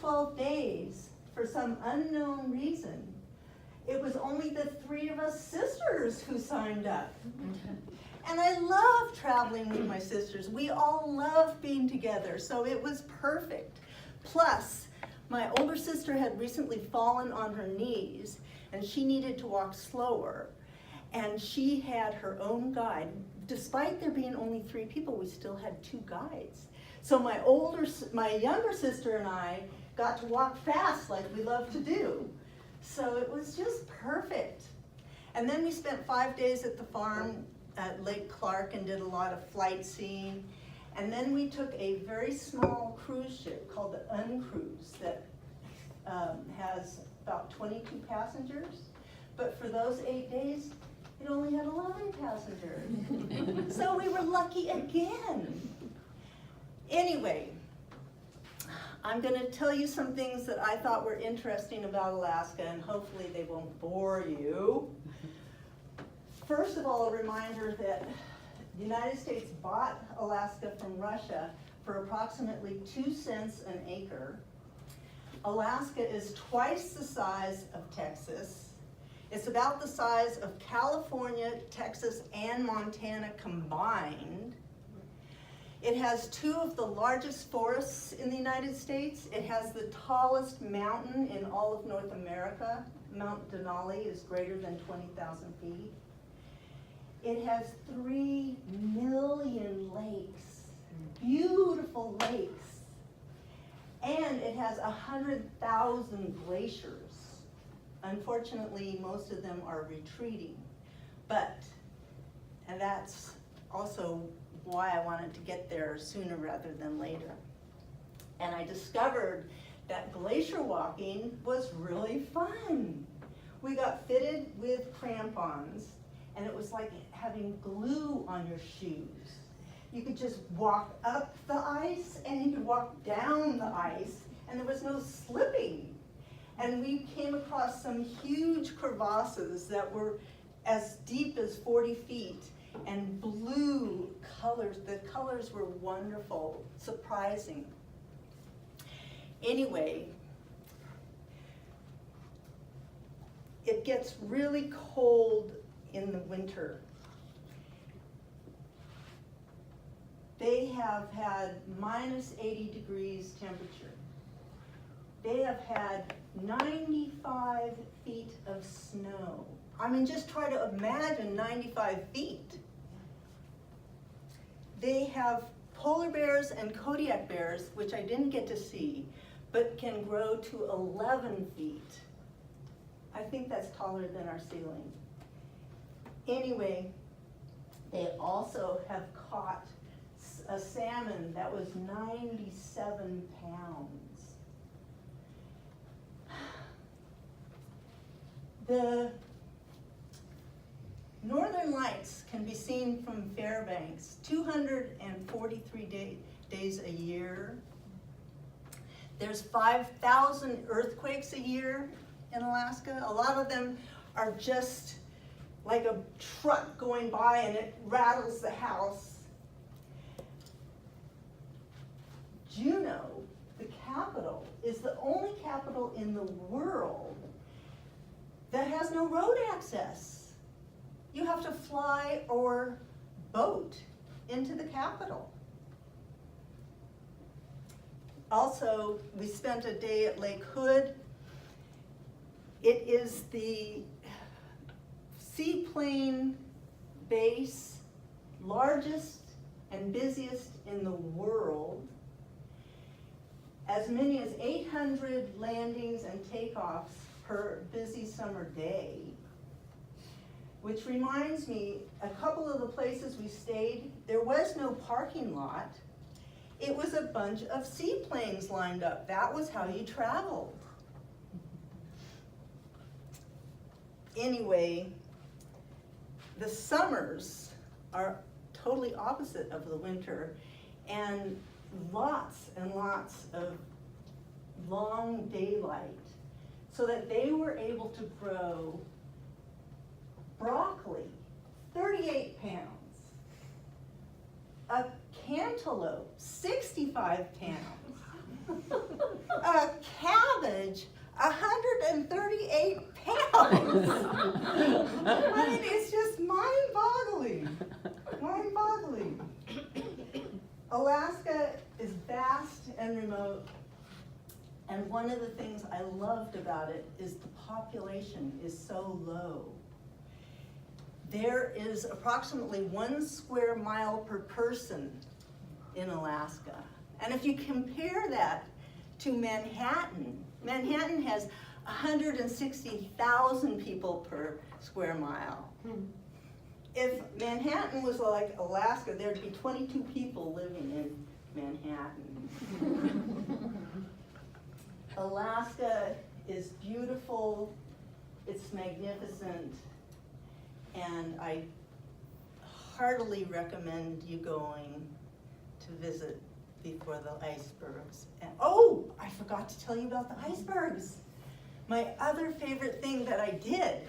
12 days, for some unknown reason, it was only the 3 of us sisters who signed up. And I love traveling with my sisters. We all love being together, so it was perfect. Plus, my older sister had recently fallen on her knees, and she needed to walk slower. And she had her own guide. Despite there being only 3 people, we still had 2 guides. So my younger sister and I got to walk fast like we love to do. So it was just perfect. And then we spent 5 days at the farm at Lake Clark and did a lot of flight seeing. And then we took a very small cruise ship called the Uncruise that has about 22 passengers. But for those 8 days, it only had 11 passengers. So we were lucky again. Anyway, I'm going to tell you some things that I thought were interesting about Alaska, and hopefully they won't bore you. First of all, a reminder that the United States bought Alaska from Russia for approximately 2 cents an acre. Alaska is twice the size of Texas. It's about the size of California, Texas, and Montana combined. It has 2 of the largest forests in the United States. It has the tallest mountain in all of North America. Mount Denali is greater than 20,000 feet. It has 3 million lakes, beautiful lakes. And it has 100,000 glaciers. Unfortunately, most of them are retreating. And that's also why I wanted to get there sooner rather than later. And I discovered that glacier walking was really fun. We got fitted with crampons, and it was like having glue on your shoes. You could just walk up the ice, and you could walk down the ice, and there was no slipping. And we came across some huge crevasses that were as deep as 40 feet, and blue colors. The colors were wonderful, surprising. Anyway, it gets really cold in the winter. They have had minus 80 degrees temperature. They have had 95 feet of snow. I mean, just try to imagine 95 feet. They have polar bears and Kodiak bears, which I didn't get to see, but can grow to 11 feet. I think that's taller than our ceiling. Anyway, they also have caught a salmon that was 97 pounds. The Northern Lights can be seen from Fairbanks 243 days a year. There's 5,000 earthquakes a year in Alaska. A lot of them are just like a truck going by and it rattles the house. Juneau, the capital, is the only capital in the world that has no road access. You have to fly or boat into the capital. Also, we spent a day at Lake Hood. It is the seaplane base, largest and busiest in the world. As many as 800 landings and takeoffs per busy summer day. Which reminds me, a couple of the places we stayed, there was no parking lot. It was a bunch of seaplanes lined up. That was how you traveled. Anyway, the summers are totally opposite of the winter, and lots of long daylight, so that they were able to grow broccoli, 38 pounds, a cantaloupe, 65 pounds, a I mean, it's just mind-boggling, mind-boggling. Alaska is vast and remote, and one of the things I loved about it is the population is so low. There is approximately 1 square mile per person in Alaska. And if you compare that to Manhattan, Manhattan has 160,000 people per square mile. If Manhattan was like Alaska, there'd be 22 people living in Manhattan. Alaska is beautiful, it's magnificent, and I heartily recommend you going to visit before the icebergs. And, oh, I forgot to tell you about the icebergs. My other favorite thing that I did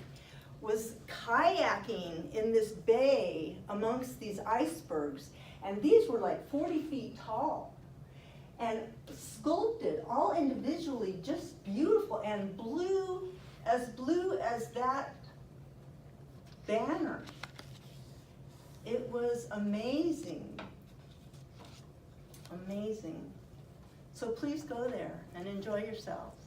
was kayaking in this bay amongst these icebergs, and these were like 40 feet tall and sculpted all individually, just beautiful, and blue as that banner. It was amazing, amazing. So please go there and enjoy yourselves.